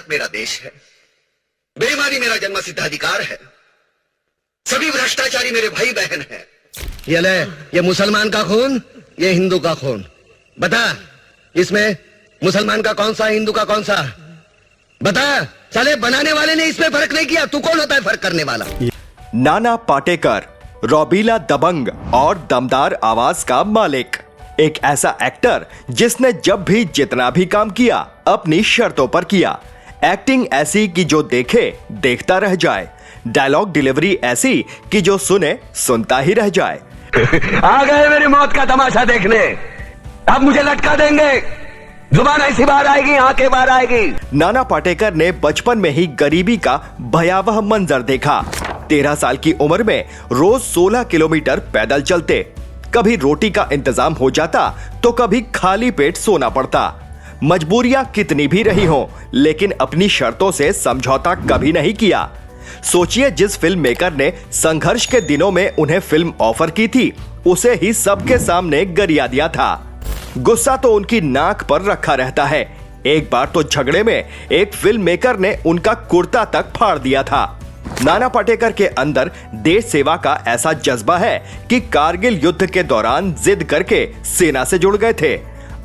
भारत मेरा देश है, बेईमानी मेरा जन्मसिद्ध अधिकार है, सभी भ्रष्टाचारी मेरे भाई बहन हैं। ये ले, ये मुसलमान का खून, ये हिंदू का खून। बता, इसमें मुसलमान का कौन सा, हिंदू का कौन सा? बता। साले बनाने वाले ने इसमें फर्क नहीं किया, तू कौन होता है फर्क करने वाला? नाना पाटेकर, रौबीला दबंग और दमदार आवाज का मालिक, एक ऐसा एक्टर जिसने जब भी जितना भी काम किया अपनी शर्तों पर किया। एक्टिंग ऐसी कि जो देखे देखता रह जाए, डायलॉग डिलीवरी ऐसी कि जो सुने सुनता ही रह जाए। आ गए मेरी मौत का तमाशा देखने, अब मुझे लटका देंगे, जुबान ऐसी बाहर आएगी, आंखें बाहर आएगी। नाना पाटेकर ने बचपन में ही गरीबी का भयावह मंजर देखा। 13 साल की उम्र में रोज 16 किलोमीटर पैदल चलते, कभी रोटी का इंतजाम हो जाता तो कभी खाली पेट सोना पड़ता। मजबूरियां कितनी भी रही हो, लेकिन अपनी शर्तों से समझौता कभी नहीं किया। सोचिए, जिस फिल्म मेकर ने संघर्ष के दिनों में उन्हें फिल्म ऑफर की थी, उसे ही सबके सामने गरिया दिया था। गुस्सा तो उनकी नाक पर रखा रहता है। एक बार तो झगड़े में एक फिल्म मेकर ने उनका कुर्ता तक फाड़ दिया था। नाना पाटेकर के अंदर देश सेवा का ऐसा जज्बा है कि कारगिल युद्ध के दौरान जिद करके सेना से जुड़ गए थे।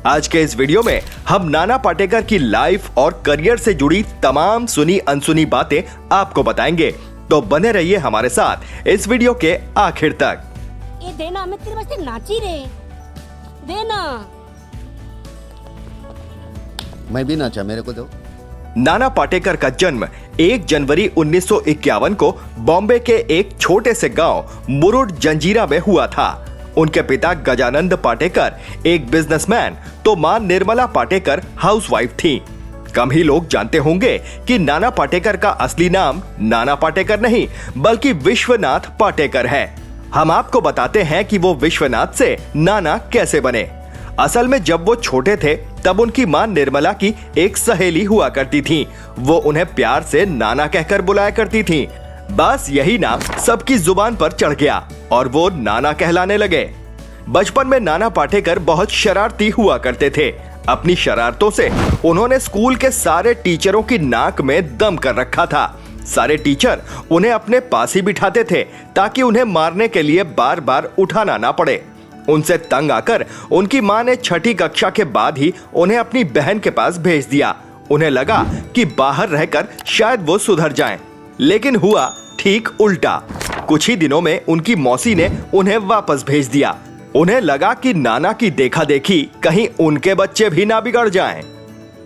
आज के इस वीडियो में हम नाना पाटेकर की लाइफ और करियर से जुड़ी तमाम सुनी अनसुनी बातें आपको बताएंगे, तो बने रहिए हमारे साथ इस वीडियो के आखिर तक। ये देना, मैं तेरे वास्ते नाची रे, देना। मैं भी नाचा, मेरे को दो। नाना पाटेकर का जन्म 1 जनवरी 1951 को बॉम्बे के एक छोटे से गांव मुरुड जंजीरा में हुआ था। उनके पिता गजानंद पाटेकर एक बिजनेसमैन तो मां निर्मला पाटेकर हाउसवाइफ थी। कम ही लोग जानते होंगे कि नाना पाटेकर का असली नाम नाना पाटेकर नहीं बल्कि विश्वनाथ पाटेकर है। हम आपको बताते हैं कि वो विश्वनाथ से नाना कैसे बने। असल में जब वो छोटे थे तब उनकी मां निर्मला की एक सहेली हुआ करती थी। वो उन्हें प्यार से नाना कहकर बुलाया करती थी। बस यही नाम सबकी जुबान पर चढ़ गया और वो नाना कहलाने लगे। बचपन में नाना पाटेकर बहुत शरारती हुआ करते थे। अपनी शरारतों से उन्होंने स्कूल के सारे टीचरों की नाक में दम कर रखा था। सारे टीचर उन्हें अपने पास ही बिठाते थे ताकि उन्हें मारने के लिए बार बार उठाना ना पड़े। उनसे तंग आकर उनकी मां ने 6ठी कक्षा के बाद ही उन्हें अपनी बहन के पास भेज दिया। उन्हें लगा कि बाहर रहकर शायद वो सुधर जाएं, लेकिन हुआ ठीक उल्टा। कुछ ही दिनों में उनकी मौसी ने उन्हें वापस भेज दिया। उन्हें लगा कि नाना की देखा देखी कहीं उनके बच्चे भी ना बिगड़ जाएं।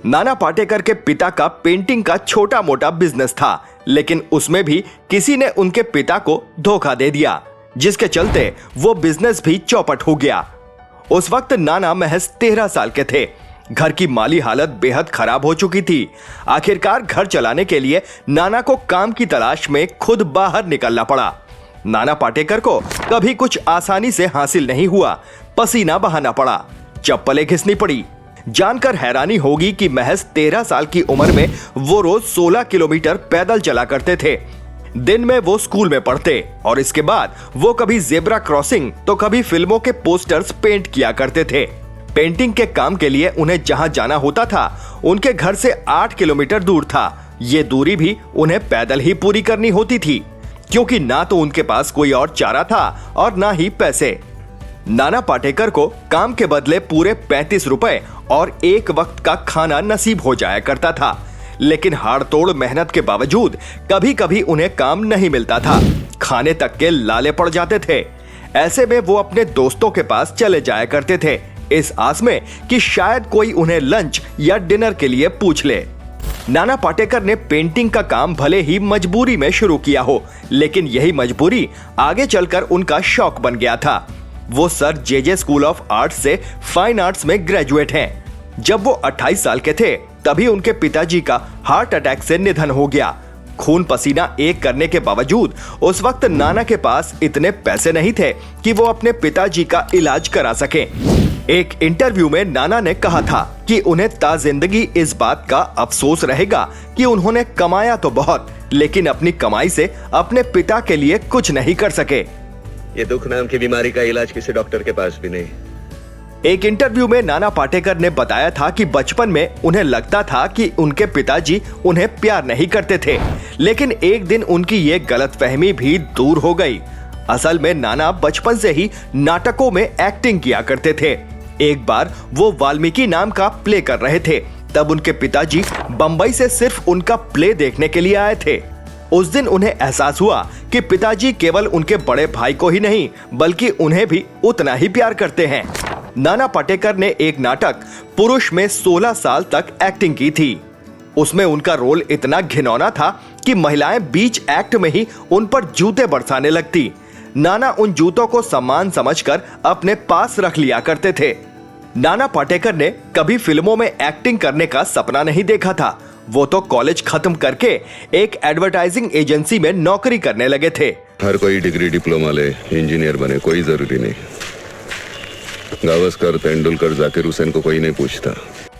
नाना पाटेकर के पिता का पेंटिंग का छोटा मोटा बिजनेस था, लेकिन उसमें भी किसी ने उनके पिता को धोखा दे दिया, जिसके चलते वो बिजनेस भी चौपट हो गया। उस वक्त नाना महज 13 साल के थे। घर की माली हालत बेहद खराब हो चुकी थी। आखिरकार घर चलाने के लिए नाना को काम की तलाश में खुद बाहर निकलना पड़ा। नाना पाटेकर को कभी कुछ आसानी से हासिल नहीं हुआ। पसीना बहाना पड़ा, चप्पलें घिसनी पड़ी। जानकर हैरानी होगी कि महज 13 साल की उम्र में वो रोज 16 किलोमीटर पैदल चला करते थे। दिन में वो स्कूल में पढ़ते और इसके बाद वो कभी जेब्रा क्रॉसिंग तो कभी फिल्मों के पोस्टर्स पेंट किया करते थे। पेंटिंग के काम के लिए उन्हें जहां जाना होता था उनके घर से 8 किलोमीटर दूर था। ये दूरी भी उन्हें पैदल ही पूरी करनी होती थी, क्योंकि ना तो उनके पास कोई और चारा था और ना ही पैसे। नाना पाटेकर को काम के बदले पूरे 35 रुपए और एक वक्त का खाना नसीब हो जाया करता था, लेकिन हाड़-तोड़ मेहनत के बावजूद कभी कभी उन्हें काम नहीं मिलता था। खाने तक के लाले पड़ जाते थे। ऐसे में वो अपने दोस्तों के पास चले जाया करते थे, इस आस में कि शायद कोई उन्हें लंच या डिनर के लिए पूछ ले। नाना पाटेकर ने पेंटिंग का काम भले ही मजबूरी में शुरू किया हो, लेकिन यही मजबूरी आगे चलकर उनका शौक बन गया था। वो sir J school of arts से फाइन आर्ट्स में ग्रेजुएट हैं। जब वो 28 साल के थे तभी उनके पिताजी का हार्ट अटैक से निधन हो गया। खून पसीना एक करने के बावजूद उस वक्त नाना के पास इतने पैसे नहीं थे कि वो अपने पिताजी का इलाज करा सके। एक इंटरव्यू में नाना ने कहा था कि उन्हें ताजिंदगी इस बात का अफसोस रहेगा कि उन्होंने कमाया तो बहुत, लेकिन अपनी कमाई से अपने पिता के लिए कुछ नहीं कर सके। ये दुख नाम की बीमारी का इलाज किसी डॉक्टर के पास भी नहीं। एक इंटरव्यू में नाना पाटेकर ने बताया था कि बचपन में उन्हें लगता था कि उनके पिताजी उन्हें प्यार नहीं करते थे, लेकिन एक दिन उनकी ये गलतफहमी भी दूर हो गई। असल में नाना बचपन से ही नाटकों में एक्टिंग किया करते थे। एक बार वो वाल्मीकि नाम का प्ले कर रहे थे, तब उनके पिताजी बंबई से सिर्फ उनका प्ले देखने के लिए आए थे। उस दिन उन्हें एहसास हुआ कि पिताजी केवल उनके बड़े भाई को ही नहीं बल्कि उन्हें भी उतना ही प्यार करते हैं। नाना पाटेकर ने एक नाटक पुरुष में 16 साल तक एक्टिंग की थी। उसमें उनका रोल इतना घिनौना था कि महिलाएं बीच एक्ट में ही उन पर जूते बरसाने लगती। नाना उन जूतों को सम्मान समझकर अपने पास रख लिया करते थे। नाना पाटेकर ने कभी फिल्मों में एक्टिंग करने का सपना नहीं देखा था। वो तो कॉलेज खत्म करके एक एडवर्टाइजिंग एजेंसी में नौकरी करने लगे थे। हर कोई डिग्री डिप्लोमा ले इंजीनियर बने, कोई जरूरी नहीं। गावस्कर, तेंदुलकर, जाकिर हुसैन को कोई नहीं पूछता।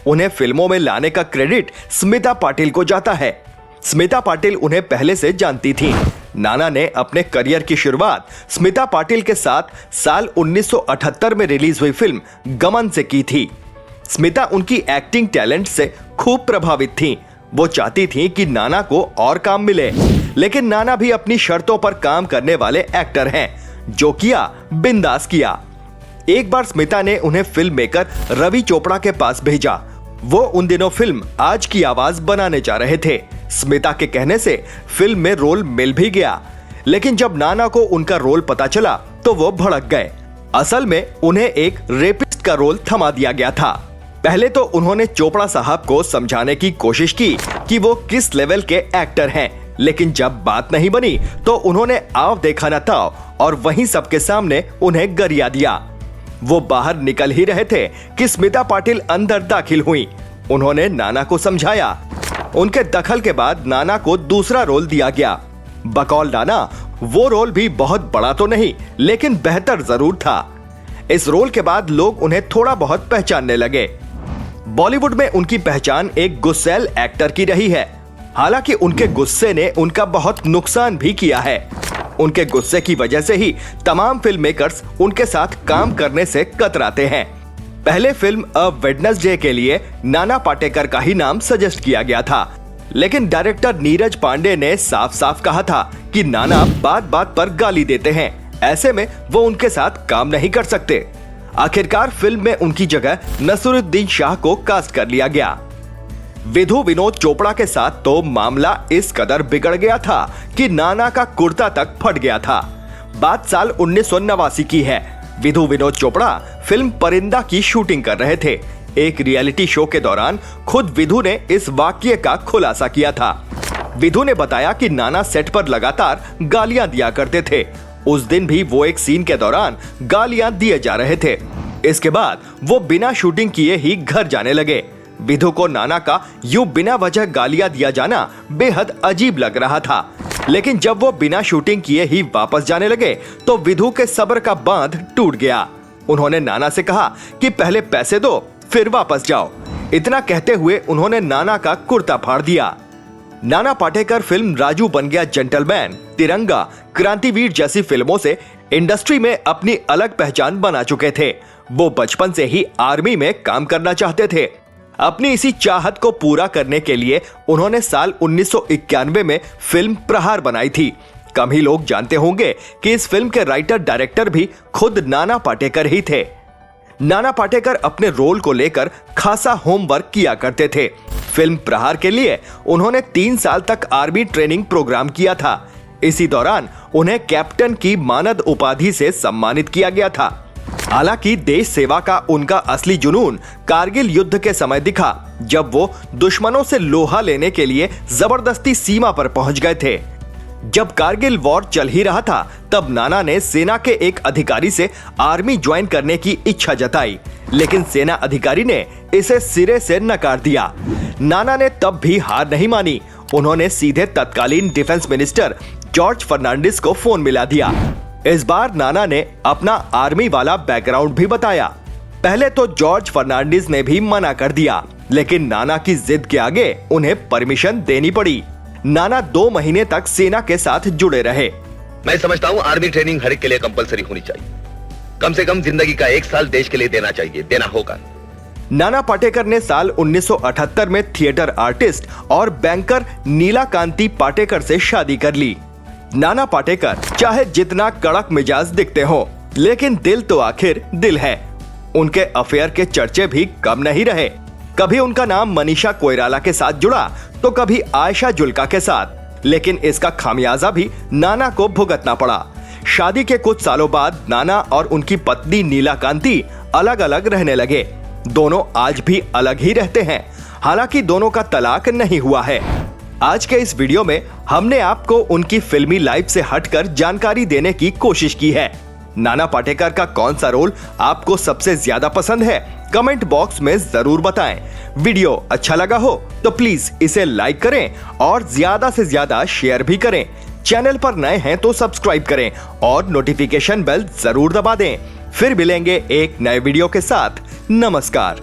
उन्हें फिल्मों में लाने का क्रेडिट स्मिता पाटिल को जाता है। स्मिता पाटिल उन्हें पहले से जानती थी। नाना ने अपने करियर की शुरुआत स्मिता पाटिल के साथ साल 1978 में रिलीज हुई फिल्म गमन से की थी। स्मिता उनकी एक्टिंग टैलेंट से खूब प्रभावित थी। वो चाहती थी कि नाना को और काम मिले, लेकिन नाना भी अपनी शर्तों पर काम करने वाले एक्टर हैं। जो किया बिंदास किया। एक बार स्मिता ने उन्हें फिल्म मेकर रवि चोपड़ा के पास भेजा। वो उन दिनों फिल्म आज की आवाज बनाने जा रहे थे। स्मिता के कहने से फिल्म में रोल मिल भी गया, लेकिन जब नाना को उनका रोल पता चला तो वो भड़क गए। असल में उन्हें एक रेपिस्ट का रोल थमा दिया गया था। पहले तो उन्होंने चोपड़ा साहब को समझाने की कोशिश की कि वो किस लेवल के एक्टर हैं, लेकिन जब बात नहीं बनी तो उन्होंने आव देखा न ताव और वहीं सबके सामने उन्हें गरिया दिया। वो बाहर निकल ही रहे थे कि स्मिता पाटिल अंदर दाखिल हुई। उन्होंने नाना को समझाया। उनके दखल के बाद नाना को दूसरा रोल दिया गया। बकौल नाना वो रोल भी बहुत बड़ा तो नहीं, लेकिन बेहतर जरूर था। इस रोल के बाद लोग उन्हें थोड़ा बहुत पहचानने लगे। बॉलीवुड में उनकी पहचान एक गुस्सैल एक्टर की रही है। हालांकि उनके गुस्से ने उनका बहुत नुकसान भी किया है। उनके गुस्से की वजह से ही तमाम फिल्म मेकर्स उनके साथ काम करने से कतराते हैं। पहले फिल्म अ वेडनेसडे के लिए नाना पाटेकर का ही नाम सजेस्ट किया गया था, लेकिन डायरेक्टर नीरज पांडे ने साफ साफ कहा था कि नाना बात बात पर गाली देते हैं, ऐसे में वो उनके साथ काम नहीं कर सकते। आखिरकार फिल्म में उनकी जगह नसीरुद्दीन शाह को कास्ट कर लिया गया। विधु विनोद चोपड़ा के साथ तो मामला इस कदर बिगड़ गया था कि नाना का कुर्ता तक फट गया था। बात साल 1989 की है। विधु विनोद चोपड़ा फिल्म परिंदा की शूटिंग कर रहे थे। एक रियलिटी शो के दौरान खुद विधु ने इस वाकये का खुलासा किया था। विधु ने बताया कि नाना सेट पर लगातार गालियां दिया करते थे। उस दिन भी वो एक सीन के दौरान गालियां दिए जा रहे थे। इसके बाद वो बिना शूटिंग किए ही घर जाने लगे। विधु को नाना का यूं बिना वजह गालियां दिया जाना बेहद अजीब लग रहा था, लेकिन जब वो बिना शूटिंग किए ही वापस जाने लगे तो विधु के सब्र का बांध टूट गया। उन्होंने नाना से कहा कि पहले पैसे दो फिर वापस जाओ। इतना कहते हुए उन्होंने नाना का कुर्ता फाड़ दिया। नाना पाटेकर फिल्म राजू बन गया जेंटलमैन, तिरंगा, क्रांतिवीर जैसी फिल्मों से इंडस्ट्री में अपनी अलग पहचान बना चुके थे। वो बचपन से ही आर्मी में काम करना चाहते थे। अपनी इसी चाहत को पूरा करने के लिए उन्होंने साल 1991 में फिल्म प्रहार बनाई थी। कम ही लोग जानते होंगे कि इस फिल्म के राइटर डायरेक्टर भी खुद नाना पाटेकर ही थे। नाना पाटेकर अपने रोल को लेकर खासा होमवर्क किया करते थे। फिल्म प्रहार के लिए उन्होंने 3 साल तक आर्मी ट्रेनिंग प्रोग्राम किया था। इसी दौरान उन्हें कैप्टन की मानद उपाधि से सम्मानित किया गया था। हालांकि देश सेवा का उनका असली जुनून कारगिल युद्ध के समय दिखा, जब वो दुश्मनों से लोहा लेने के लिए जबरदस्ती सीमा पर पहुंच गए थे। जब कारगिल वॉर चल ही रहा था, तब नाना ने सेना के एक अधिकारी से आर्मी ज्वाइन करने की इच्छा जताई, लेकिन सेना अधिकारी ने इसे सिरे से नकार दिया। नाना ने तब भी हार नहीं मानी। उन्होंने सीधे तत्कालीन डिफेंस मिनिस्टर जॉर्ज फर्नांडिस को फोन मिला दिया। इस बार नाना ने अपना आर्मी वाला बैकग्राउंड भी बताया। पहले तो जॉर्ज फर्नांडिस ने भी मना कर दिया, लेकिन नाना की जिद के आगे उन्हें परमिशन देनी पड़ी। नाना 2 महीने तक सेना के साथ जुड़े रहे। मैं समझता हूँ आर्मी ट्रेनिंग हर एक के लिए कंपलसरी होनी चाहिए। कम से कम जिंदगी का 1 साल देश के लिए देना चाहिए, देना होगा। नाना पाटेकर ने साल 1978 में थिएटर आर्टिस्ट और बैंकर नीलाकांति पाटेकर से शादी कर ली। नाना पाटेकर चाहे जितना कड़क मिजाज दिखते हो, लेकिन दिल तो आखिर दिल है। उनके अफेयर के चर्चे भी कम नहीं रहे। कभी उनका नाम मनीषा कोइराला के साथ जुड़ा तो कभी आयशा जुल्का के साथ, लेकिन इसका खामियाजा भी नाना को भुगतना पड़ा। शादी के कुछ सालों बाद नाना और उनकी पत्नी नीलाकांति अलग अलग रहने लगे। दोनों आज भी अलग ही रहते हैं, हालांकि दोनों का तलाक नहीं हुआ है। आज के इस वीडियो में हमने आपको उनकी फिल्मी लाइफ से हटकर जानकारी देने की कोशिश की है। नाना पाटेकर का कौन सा रोल आपको सबसे ज्यादा पसंद है, कमेंट बॉक्स में जरूर बताएं। वीडियो अच्छा लगा हो तो प्लीज इसे लाइक करें और ज्यादा से ज्यादा शेयर भी करें। चैनल पर नए हैं तो सब्सक्राइब करें और नोटिफिकेशन बेल जरूर दबा दें। फिर मिलेंगे एक नए वीडियो के साथ। नमस्कार।